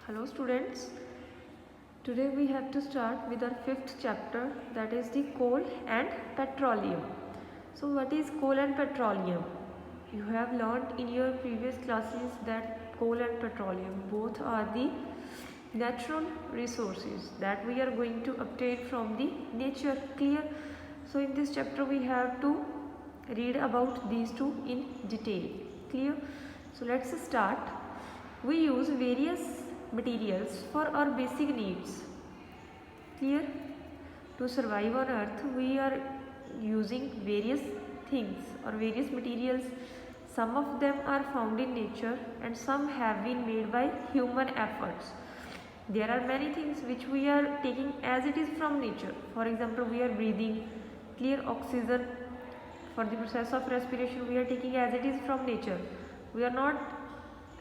Hello students, today we have to start with our fifth chapter, that is the coal and petroleum. So what is coal and petroleum? You have learned in your previous classes that coal and petroleum both are the natural resources that we are going to obtain from the nature. Clear? So in this chapter we have to read about these two in detail. Clear? So let's start. We use various materials for our basic needs. Clear? To survive on earth we are using various things or various materials. Some of them are found in nature and some have been made by human efforts. There are many things which we are taking as it is from nature. For example, we are breathing clear oxygen. For the process of respiration we are taking as it is from nature. We are not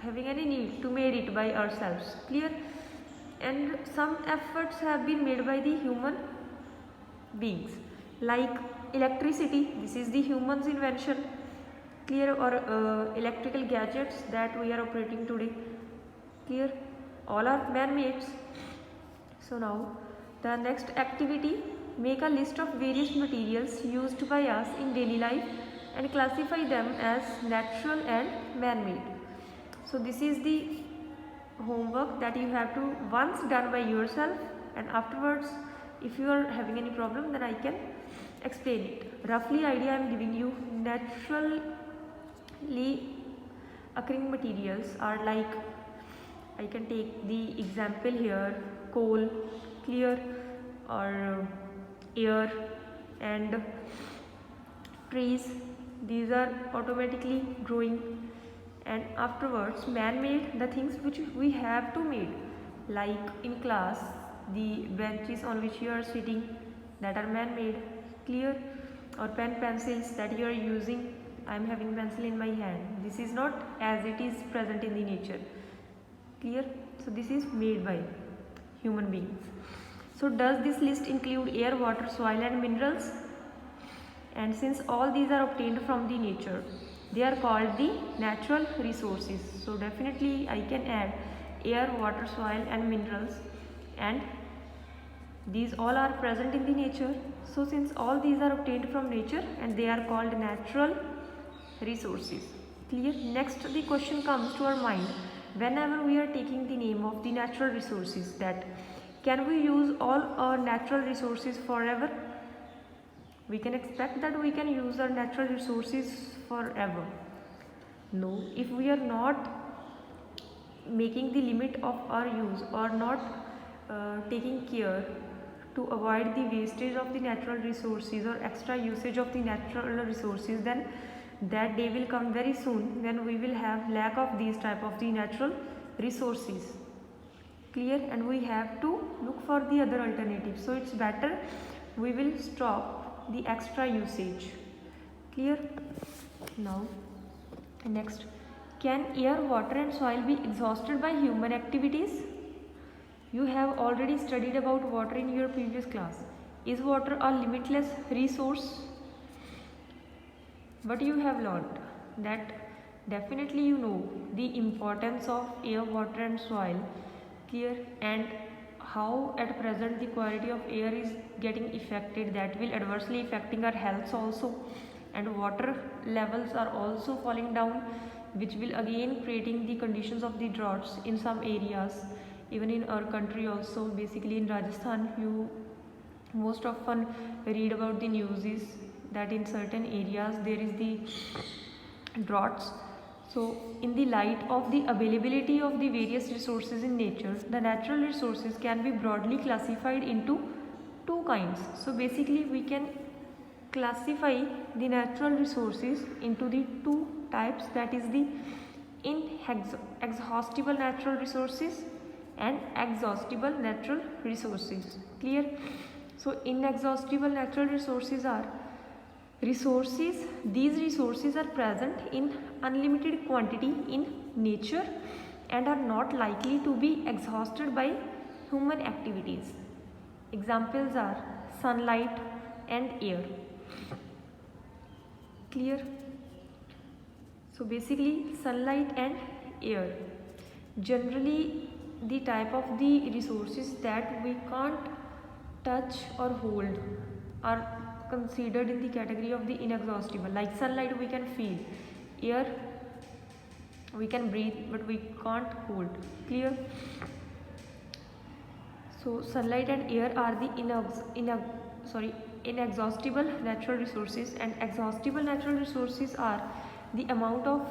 having any need to made it by ourselves. Clear? And some efforts have been made by the human beings, like electricity. This is the human's invention. Clear? Or electrical gadgets that we are operating today. Clear? All are man-made. So now the next activity, make a list of various materials used by us in daily life and classify them as natural and man-made. So this is the homework that you have to once done by yourself, and afterwards if you are having any problem then I can explain it. Roughly idea I am giving you. Naturally occurring materials are like, I can take the example here, coal, clear, or air and trees. These are automatically growing. And afterwards man-made, the things which we have to made, like in class the benches on which you are sitting, that are man-made. Clear? Or pen, pencils that you are using. I am having pencil in my hand. This is not as it is present in the nature. Clear? So this is made by human beings. So does this list include air, water, soil and minerals? And since all these are obtained from the nature, they are called the natural resources. So definitely I can add air, water, soil and minerals, and these all are present in the nature. So since all these are obtained from nature and they are called natural resources. Clear? Next the question comes to our mind whenever we are taking the name of the natural resources, that can we use all our natural resources forever? We can expect that we can use our natural resources forever. No, if we are not making the limit of our use or not taking care to avoid the wastage of the natural resources or extra usage of the natural resources, then that day will come very soon when we will have lack of these type of the natural resources. Clear? And we have to look for the other alternatives. So it's better we will stop the extra usage. Clear? Now next, can air, water and soil be exhausted by human activities? You have already studied about water in your previous class. Is water a limitless resource? But you have learned that definitely you know the importance of air, water and soil. Clear? And how at present the quality of air is getting affected, that will adversely affecting our health also, and water levels are also falling down, which will again creating the conditions of the droughts in some areas, even in our country also. Basically in Rajasthan you most often read about the news is that in certain areas there is the droughts. So in the light of the availability of the various resources in nature, the natural resources can be broadly classified into two kinds. So basically we can classify the natural resources into the two types, that is the inexhaustible natural resources and exhaustible natural resources. Clear? So inexhaustible natural resources are resources, these resources are present in unlimited quantity in nature and are not likely to be exhausted by human activities. Examples are sunlight and air. Clear? So basically sunlight and air. Generally the type of the resources that we can't touch or hold are considered in the category of the inexhaustible. Like sunlight we can feel, air we can breathe, but we can't hold. Clear? So sunlight and air are the inexhaustible natural resources, and exhaustible natural resources are the amount of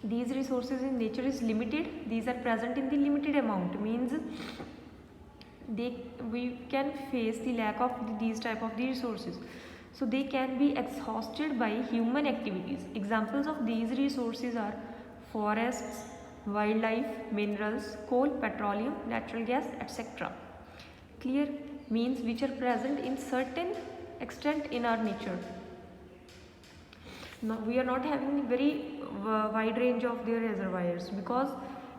these resources in nature is limited. These are present in the limited amount, means we can face the lack of these type of the resources. So they can be exhausted by human activities. Examples of these resources are forests, wildlife, minerals, coal, petroleum, natural gas, etc. Clear? Means which are present in certain extent in our nature. Now we are not having very wide range of their reservoirs, because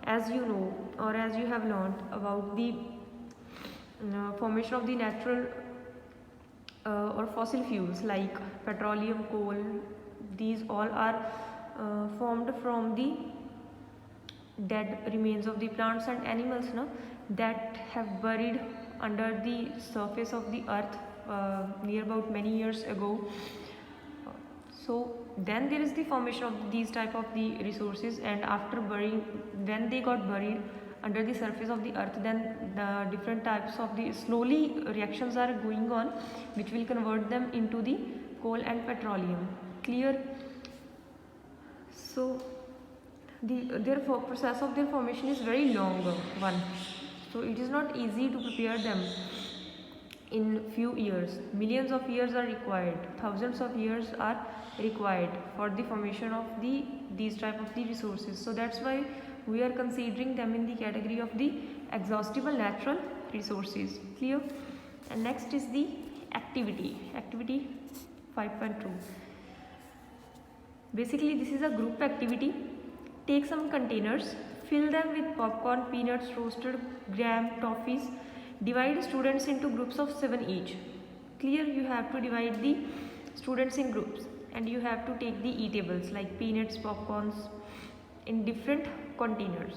as you know, or as you have learned about the formation of the natural or fossil fuels like petroleum, coal, these all are formed from the dead remains of the plants and animals that have buried under the surface of the earth near about many years ago. So then there is the formation of these type of the resources, and after burying, when they got buried under the surface of the earth, then the different types of the slowly reactions are going on which will convert them into the coal and petroleum. Clear? So their process of their formation is very long one, so it is not easy to prepare them in few years. Millions of years are required, thousands of years are required for the formation of these type of the resources. So that's why we are considering them in the category of the exhaustible natural resources. Clear? And next is the activity 5.2. Basically this is a group activity. Take some containers, fill them with popcorn, peanuts, roasted gram, toffees. Divide students into groups of 7 each. Clear? You have to divide the students in groups, and you have to take the eatables like peanuts, popcorns in different containers.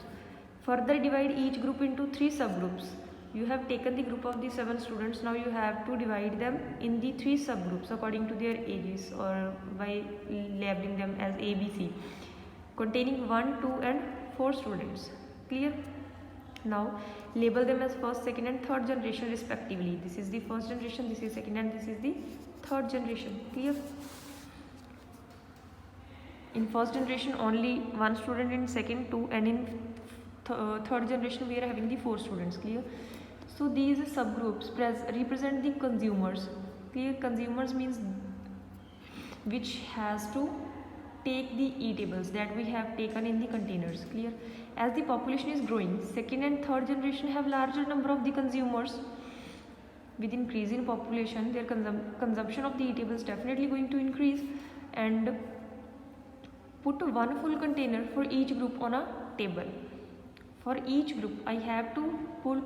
Further divide each group into 3 subgroups. You have taken the group of the 7 students, now you have to divide them in the 3 subgroups according to their ages, or by labeling them as A, B, C, containing 1, 2 and 4 students. Clear? Now label them as first, second and third generation respectively. This is the first generation, this is second, and this is the third generation. Clear? In first generation only 1 student, in second 2, and in third generation we are having the 4 students. Clear? So these subgroups represent the consumers. Clear? Consumers means which has to take the eatables that we have taken in the containers. Clear? As the population is growing, second and third generation have larger number of the consumers. With increase in population, their consumption of the eatables definitely going to increase, and put 1 full container for each group on a table. For each group I have to put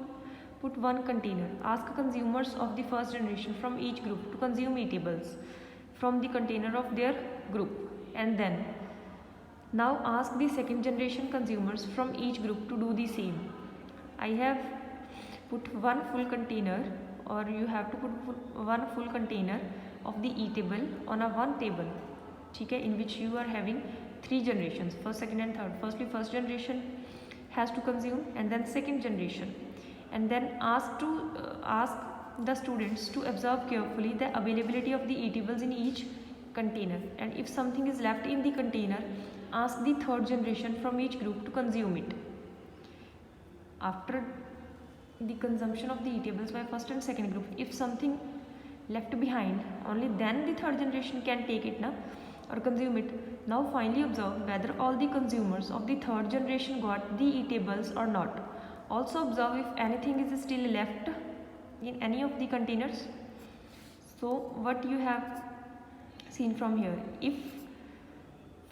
1 container. Ask consumers of the first generation from each group to consume eatables from the container of their group, and then now ask the second generation consumers from each group to do the same. I have put 1 full container, or you have to put 1 full container of the eatable on a 1 table, okay, in which you are having 3 generations, first, second and third. Firstly first generation has to consume, and then second generation, and then ask the students to observe carefully the availability of the eatables in each container, and if something is left in the container, ask the third generation from each group to consume it. After the consumption of the eatables by first and second group, if something left behind, only then the third generation can take it now or consume it. Now finally observe whether all the consumers of the third generation got the eatables or not. Also observe if anything is still left in any of the containers. So what you have seen from here, if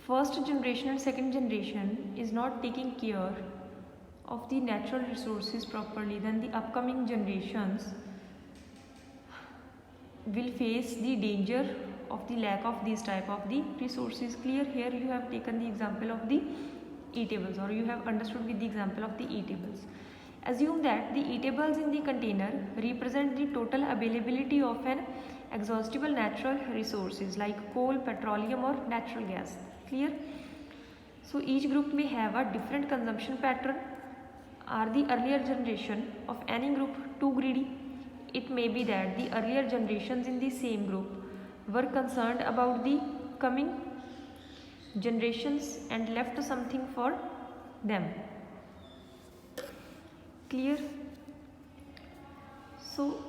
first generation and second generation is not taking care of the natural resources properly, then the upcoming generations will face the danger of the lack of these type of the resources. Clear? Here you have taken the example of the eatables, or you have understood with the example of the eatables. Assume that the eatables in the container represent the total availability of an exhaustible natural resources like coal, petroleum or natural gas. Clear? So each group may have a different consumption pattern. Are the earlier generation of any group too greedy? It may be that the earlier generations in the same group were concerned about the coming generations and left something for them. Clear? So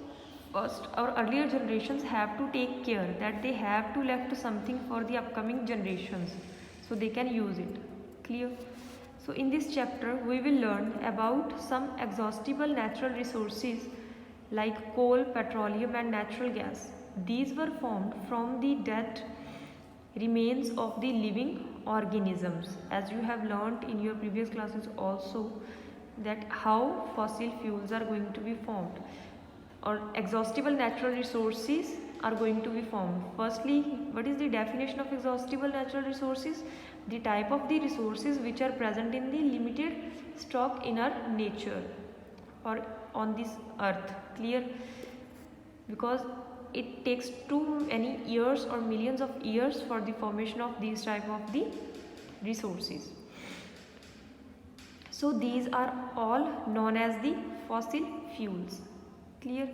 first, our earlier generations have to take care that they have to left something for the upcoming generations so they can use it. Clear? So in this chapter we will learn about some exhaustible natural resources like coal, petroleum and natural gas. These were formed from the dead remains of the living organisms, as you have learnt in your previous classes also, that how fossil fuels are going to be formed or exhaustible natural resources are going to be formed. Firstly, what is the definition of exhaustible natural resources? The type of the resources which are present in the limited stock in our nature or on this earth. Clear? Because it takes too many years or millions of years for the formation of these type of the resources. So these are all known as the fossil fuels. Clear?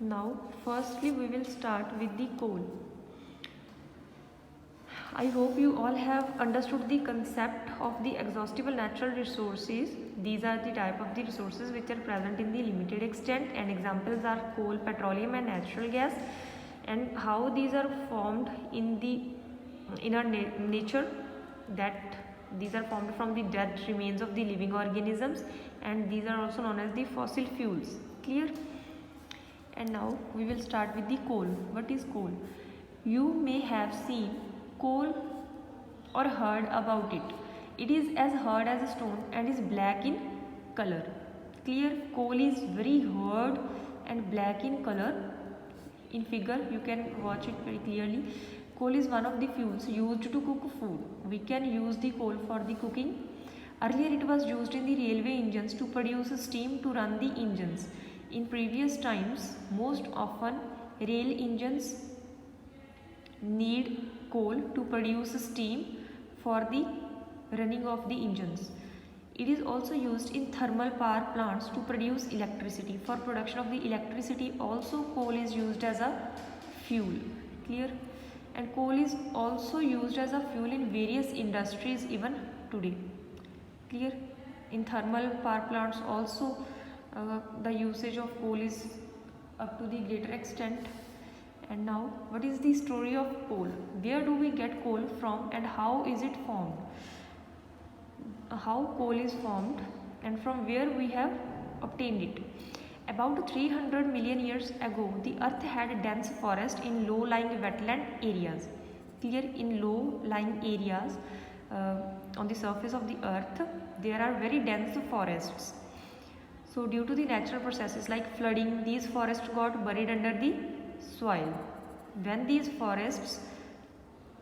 Now firstly we will start with the coal. I hope you all have understood the concept of the exhaustible natural resources. These are the type of the resources which are present in the limited extent, and examples are coal, petroleum and natural gas, and how these are formed in our nature, that these are formed from the dead remains of the living organisms, and these are also known as the fossil fuels. Clear? And now we will start with the coal. What is coal? You may have seen coal or heard about it. It is as hard as a stone and is black in color. Clear? Coal is very hard and black in color. In figure you can watch it very clearly. Coal is one of the fuels used to cook food. We can use the coal for the cooking. Earlier it was used in the railway engines to produce steam to run the engines. In previous times, most often rail engines need coal to produce steam for the running of the engines. It is also used in thermal power plants to produce electricity. For production of the electricity also coal is used as a fuel. Clear? And coal is also used as a fuel in various industries even today. Clear? In thermal power plants also the usage of coal is up to the greater extent. And now, what is the story of coal? Where do we get coal from and how is it formed? How coal is formed and from where we have obtained it. About 300 million years ago, the earth had a dense forest in low-lying wetland areas. Clear? In low-lying areas on the surface of the earth, there are very dense forests. So due to the natural processes like flooding, these forests got buried under the soil. When these forests,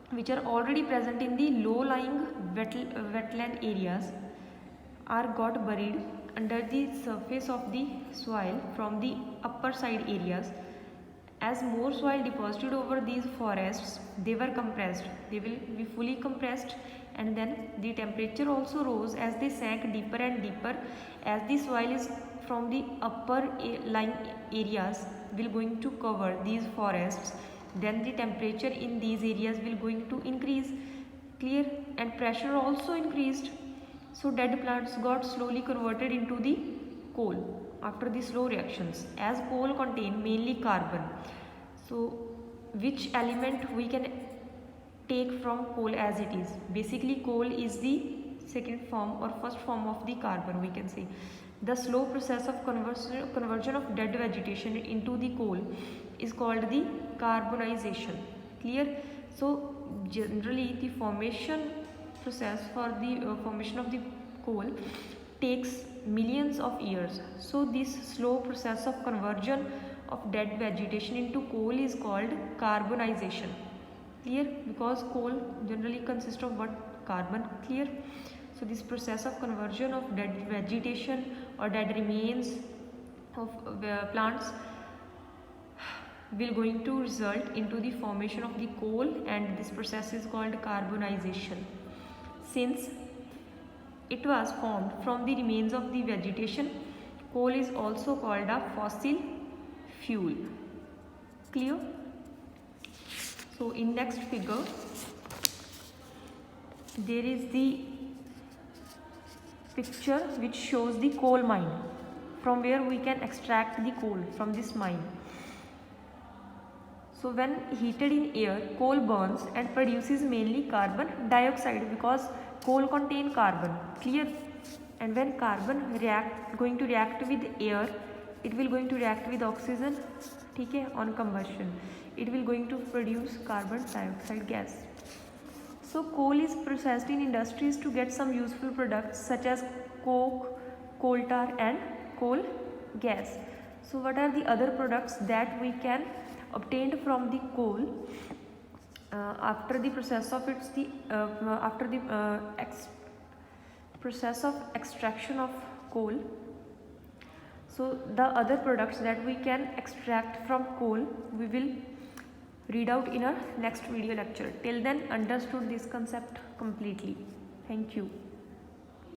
which are already present in the low-lying wetland areas, are got buried under the surface of the soil from the upper side areas, as more soil deposited over these forests, they were compressed. They will be fully compressed, and then the temperature also rose as they sank deeper and deeper. As the soil is from the upper lying areas will going to cover these forests, then the temperature in these areas will going to increase. Clear? And pressure also increased. So dead plants got slowly converted into the coal after the slow reactions, as coal contain mainly carbon. So which element we can take from coal as it is? Basically coal is the second form or first form of the carbon, we can say. The slow process of conversion of dead vegetation into the coal is called the carbonization. Clear? So generally the formation process for the formation of the coal takes millions of years. So this slow process of conversion of dead vegetation into coal is called carbonization. Clear? Because coal generally consists of what? carbon. Clear? So this process of conversion of dead vegetation or dead remains of plants will going to result into the formation of the coal, and this process is called carbonization. Since it was formed from the remains of the vegetation, coal is also called a fossil fuel. Clear? So in next figure there is the picture which shows the coal mine, from where we can extract the coal from this mine. So when heated in air, coal burns and produces mainly carbon dioxide, because coal contain carbon. Clear? And when carbon going to react with air, it will going to react with oxygen. Okay, on combustion it will going to produce carbon dioxide gas. So coal is processed in industries to get some useful products such as coke, coal tar and coal gas. So what are the other products that we can obtain from the coal after the process of process of extraction of coal? So the other products that we can extract from coal we will read out in our next video lecture. Till then, understood this concept completely. Thank you.